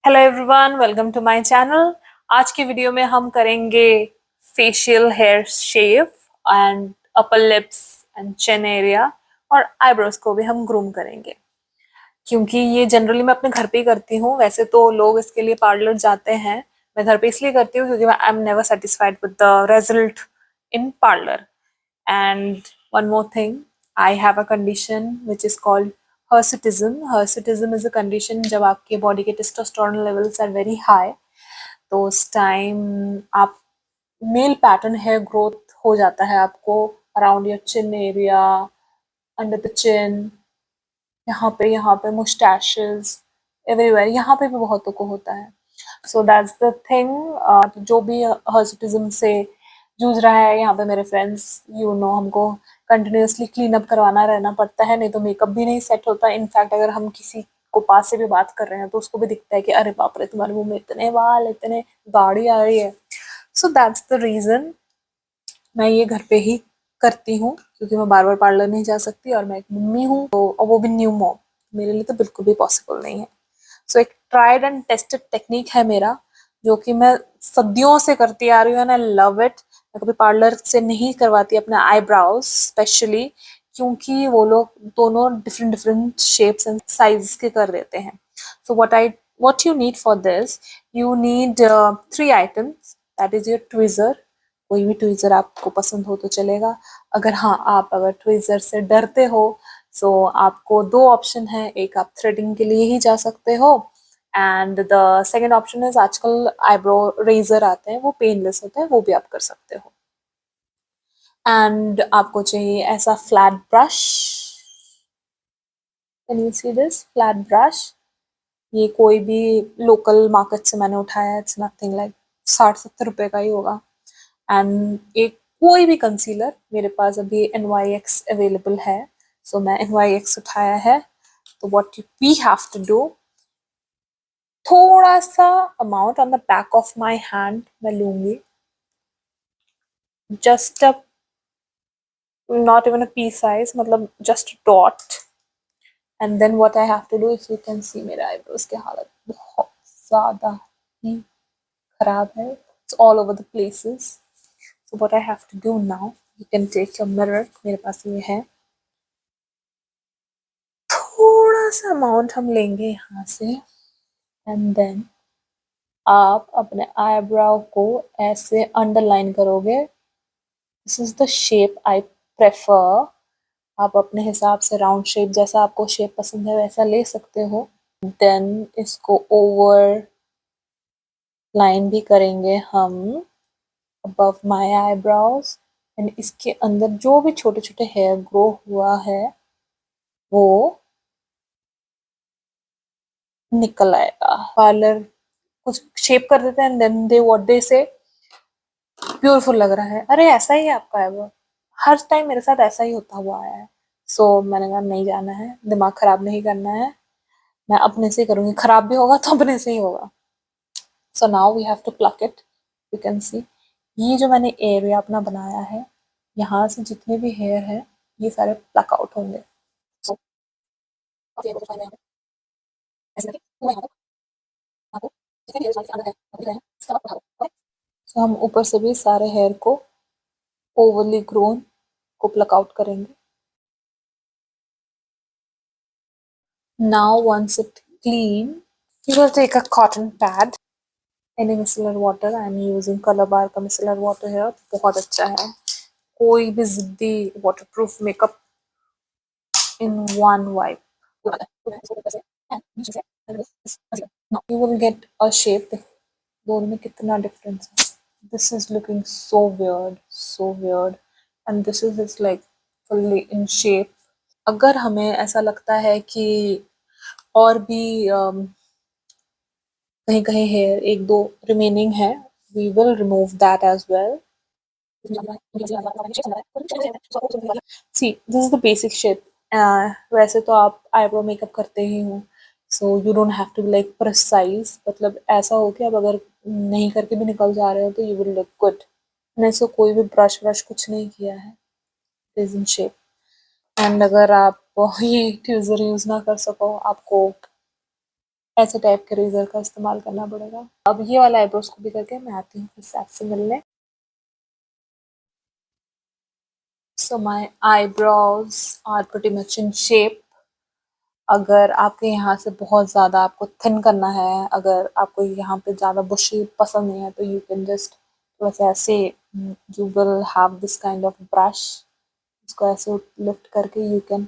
Hello everyone, welcome to my channel. आज की video में हम करेंगे facial hair shave and upper lips and chin area और आईब्रोज को भी हम ग्रूम करेंगे। क्योंकि ये जनरली मैं अपने घर पे ही करती हूँ। वैसे तो लोग इसके लिए पार्लर जाते हैं, मैं घर पे इसलिए करती हूँ क्योंकि I am never satisfied with the result in parlour. And one more thing, I have a condition which is called hirsutism. Hirsutism is a condition जब आपके बॉडी के testosterone levels are very high, तो उस time आप male pattern hair growth हो जाता है आपको around your chin area, under the chin, यहाँ पे मुस्टैशेस, एवरीवेयर, यहाँ पे भी बहुतों को होता है। So that's the thing. जो भी हर्सुटिज्म से जूझ रहा है, यहाँ पे मेरे फ्रेंड्स, हमको कंटिन्यूअसली क्लीन अप करवाना रहना पड़ता है, नहीं तो मेकअप भी नहीं सेट होता। इनफैक्ट अगर हम किसी को पास से भी बात कर रहे हैं तो उसको भी दिखता है कि अरे बाप रे, तुम्हारे मुंह में इतने बाल, इतने गाड़ी आ रही है। सो दैट्स द रीजन मैं ये घर पे ही करती हूँ, क्योंकि मैं बार बार पार्लर नहीं जा सकती और मैं एक मम्मी हूँ, तो और वो भी न्यू मॉम, मेरे लिए तो बिल्कुल भी पॉसिबल नहीं है। सो एक ट्राइड एंड टेस्टेड टेक्निक है मेरा, जो कि मैं सदियों से करती आ रही हूँ एंड आई लव इट। मैं कभी पार्लर से नहीं करवाती अपने आईब्राउज स्पेशली, क्योंकि वो लोग दोनों different different shapes and size के कर देते हैं। सो what you need for this, you need 3 items. That is your tweezer. कोई भी ट्वीजर आपको पसंद हो तो चलेगा। अगर ट्वीजर से डरते हो, सो आपको 2 ऑप्शन है। एक, आप थ्रेडिंग के लिए ही जा सकते हो, and the second option is, आजकल आईब्रो रेजर आते हैं, वो पेनलेस होते हैं, वो भी आप कर सकते हो। एंड आपको चाहिए ऐसा flat brush. Can you see this flat brush? ये कोई भी लोकल मार्केट से मैंने उठाया है, इट्स नथिंग लाइक 60-70 रुपए का ही होगा। एंड एक कोई भी कंसीलर, मेरे पास अभी NYX अवेलेबल है, सो मैं NYX उठाया है। तो what we have to do, थोड़ा सा amount on the back of my hand मैं लूंगी, just a not even a pea size, मतलब just dot. And then what I have to do, if you can see, मेरे eyebrows की हालत बहुत ज्यादा ही खराब है, it's all over the places. So what I have to do now, you can take your mirror, मेरे पास ये है, थोड़ा सा अमाउंट हम लेंगे यहाँ से, एंड देन आप अपने आईब्राउ को ऐसे अंडरलाइन करोगे। This is the shape I prefer. आप अपने हिसाब से राउंड शेप, जैसा आपको शेप पसंद है वैसा ले सकते हो। देन इसको ओवर लाइन भी करेंगे हम above my eyebrows, एंड इसके अंदर जो भी छोटे छोटे हेयर ग्रो हुआ है वो निकल आएगा। पार्लर कुछ शेप कर देते हैं, देन दे व्हाट दे से, ब्यूटीफुल लग रहा है, अरे ऐसा ही है आपका आईब्रो। हर टाइम मेरे साथ ऐसा ही होता हुआ आया है। सो मैंने कहा नहीं जाना है, दिमाग खराब नहीं करना है, मैं अपने से ही करूंगी, खराब भी होगा तो अपने से ही होगा। So now we have to pluck it. You can see, ये जो मैंने एरिया अपना बनाया है, यहाँ से जितने भी हेयर है ये सारे प्लक आउट होंगे। So, okay, तो फाइनल ऐसे करके पूरा यहाँ तक आपको जितने भी हेयर सारे अंदर है दिख रहे हैं, सब उठा दो। ओके, सो हम ऊपर से भी सारे हेयर को ओवरली ग्रोन को प्लक आउट करेंगे। Now once it clean, you will take a cotton pad, any micellar water. I am using Color Bar का micellar water here, बहुत अच्छा है। कोई भी जिद्दी waterproof makeup in one wipe. Now you will get a shape. दोनों में कितना difference है। This is looking so weird, so weird, and this is like fully in shape. अगर हमें ऐसा लगता है कि और भी कहीं कहीं हेयर एक दो रिमेनिंग है, we will remove that as well. See, this is the basic shape. वैसे तो आप आईब्रो मेकअप करते ही हो, so you don't have to be like precise, मतलब ऐसा हो कि अब अगर नहीं करके भी निकल जा रहे हो तो यू विल लुक गुड। मैंने इसको कोई भी ब्रश व्रश कुछ नहीं किया है, it is in shape. And अगर आप ये ट्यूजर यूज ना कर सको, आपको ऐसे टाइप के रेजर का इस्तेमाल करना पड़ेगा। अब ये वाला आईब्रोज को भी करके मैं आती हूँ फिर से आपसे मिलने। So my eyebrows are pretty much in shape. अगर आपके यहाँ से बहुत ज़्यादा आपको थिन करना है, अगर आपको यहाँ पे ज़्यादा बुशी पसंद नहीं है, तो यू कैन जस्ट वैसे ऐसे you will have this kind of brush, इसको ऐसे लिफ्ट करके यू कैन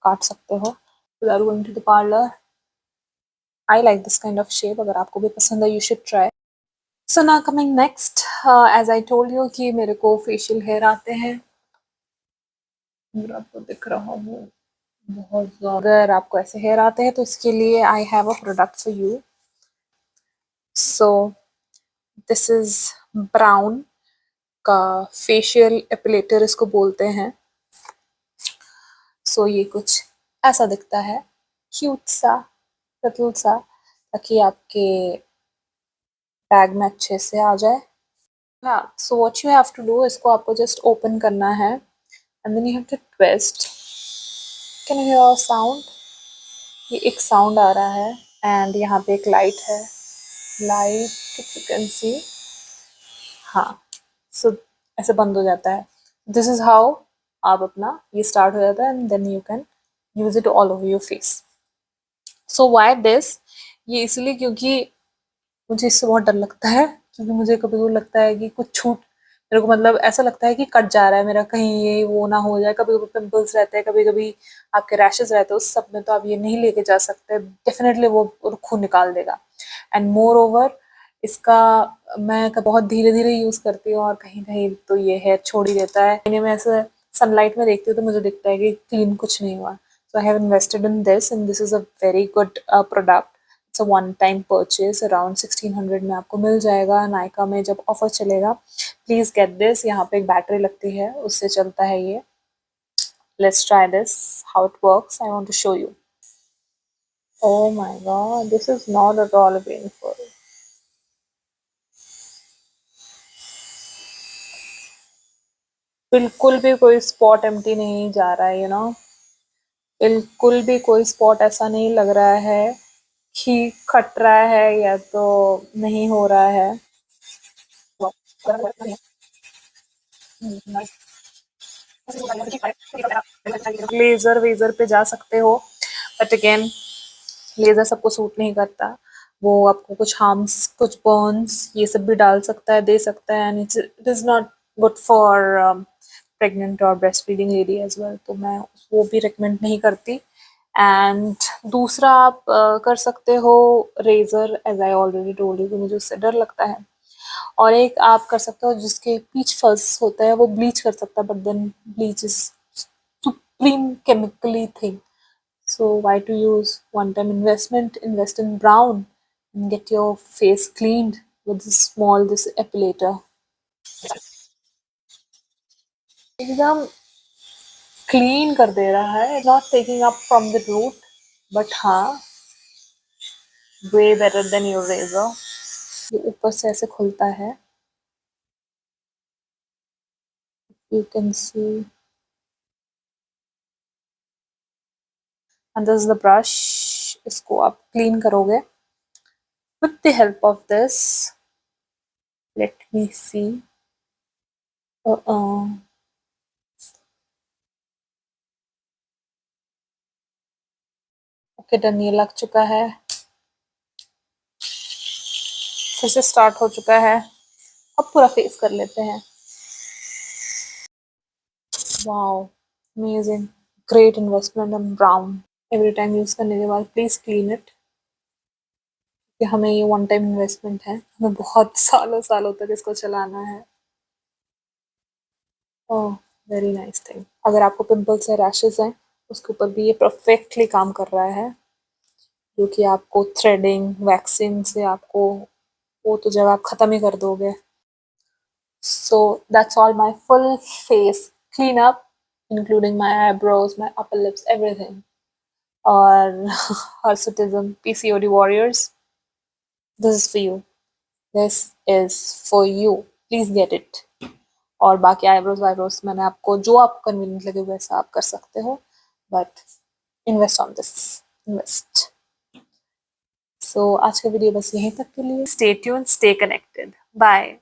काट सकते हो। without going to the parlor. I like this kind of shape. अगर आपको भी पसंद है, you should try. So now coming next, as I told you कि मेरे को facial hair आते हैं। अगर आपको दिख रहा हो बहुत ज़्यादा, अगर आपको ऐसे हेयर आते हैं तो इसके लिए I have a product for you. So this is brown का facial epilator इसको बोलते हैं। So ये कुछ ऐसा दिखता है, क्यूट सा, सटल सा, ताकि आपके बैग में अच्छे से आ जाए। हाँ, so what you have to do, इसको आपको just open करना है and then you have to twist. Can you hear a sound? ये एक sound आ रहा है and यहाँ पे एक light है, light if you can see. हाँ, so ऐसे बंद हो जाता है। This is how आप अपना ये start हो जाता है and then you can use it all over your face. So why this? ये इसलिए क्योंकि मुझे इससे बहुत डर लगता है, क्योंकि मुझे कभी कभी लगता है कि कुछ छूट, मेरे को मतलब ऐसा लगता है कि कट जा रहा है मेरा, कहीं ये वो ना हो जाए। कभी कभी पिंपल्स रहते हैं, कभी कभी आपके रैशेज रहते हैं, उस सब में तो आप ये नहीं लेके जा सकते, डेफिनेटली वो खून निकाल देगा। एंड मोर ओवर इसका मैं बहुत धीरे धीरे यूज़ करती हूँ और कहीं कहीं तो ये हेयर छोड़ ही देता है। मैंने मैं ऐसे सनलाइट में देखती हूँ तो मुझे दिखता है कि क्लीन कुछ नहीं हुआ। So I have invested in this and this is a very good product. It's a one time purchase, around 1600 में आपको मिल जाएगा नायका में जब ऑफर चलेगा। Please get this. यहाँ पे एक बैटरी लगती है, उससे चलता है ये। Let's try this how it works. I want to show you. Oh my god, this is not at all painful. बिल्कुल भी कोई स्पॉट एम्प्टी नहीं जा रहा है, यू नो, बिल्कुल भी कोई स्पॉट ऐसा नहीं लग रहा है कि खट रहा है या तो नहीं हो रहा है। लेजर वेजर पे जा सकते हो, बट अगेन लेजर सबको सूट नहीं करता। वो आपको कुछ हार्म्स, कुछ बर्न्स ये सब भी डाल सकता है, दे सकता है, and it is not good for pregnant और breast feeding lady as well. तो मैं वो भी रिकमेंड नहीं करती। एंड दूसरा आप कर सकते हो razor, as I already told you कि मुझे उससे डर लगता है। और एक आप कर सकते हो जिसके पीच फल्स होता है, वो ब्लीच कर सकता है, but then bleach is supreme chemically thing. So why to use one-time investment? Invest in brown and get your face cleaned with this epilator. एकदम क्लीन कर दे रहा है, not taking up from the root, but हाँ way better than your razor. ये ऊपर से ऐसे खुलता है, you can see, and this is the brush. इसको आप clean करोगे with the help of this. Let me see. Okay done, ये लग चुका है, फिर से स्टार्ट हो चुका है। अब पूरा फेस कर लेते हैं। Wow, amazing, great investment on brown. Every time use करने के बाद प्लीज क्लीन इट, कि हमें ये वन टाइम इन्वेस्टमेंट है, हमें बहुत सालों सालों तक इसको चलाना है। ओह, वेरी नाइस थिंग। अगर आपको पिंपल्स या रैशेस हैं, उसके ऊपर भी ये परफेक्टली काम कर रहा है, जो कि आपको थ्रेडिंग वैक्सिंग से आपको वो तो जब आप खत्म ही कर दोगे। So that's all my full face cleanup, including my eyebrows, my upper lips, everything. Or Hirsutism, PCOD warriors, this is for you. This is for you. Please get it. और बाकी आईब्रोज वाईब्रोज मैंने आपको जो आपको कन्वीनियंट लगे वैसा आप कर सकते हो, but invest on this, invest. So आज का वीडियो बस यहीं तक के लिए। Stay tune, stay connected, bye.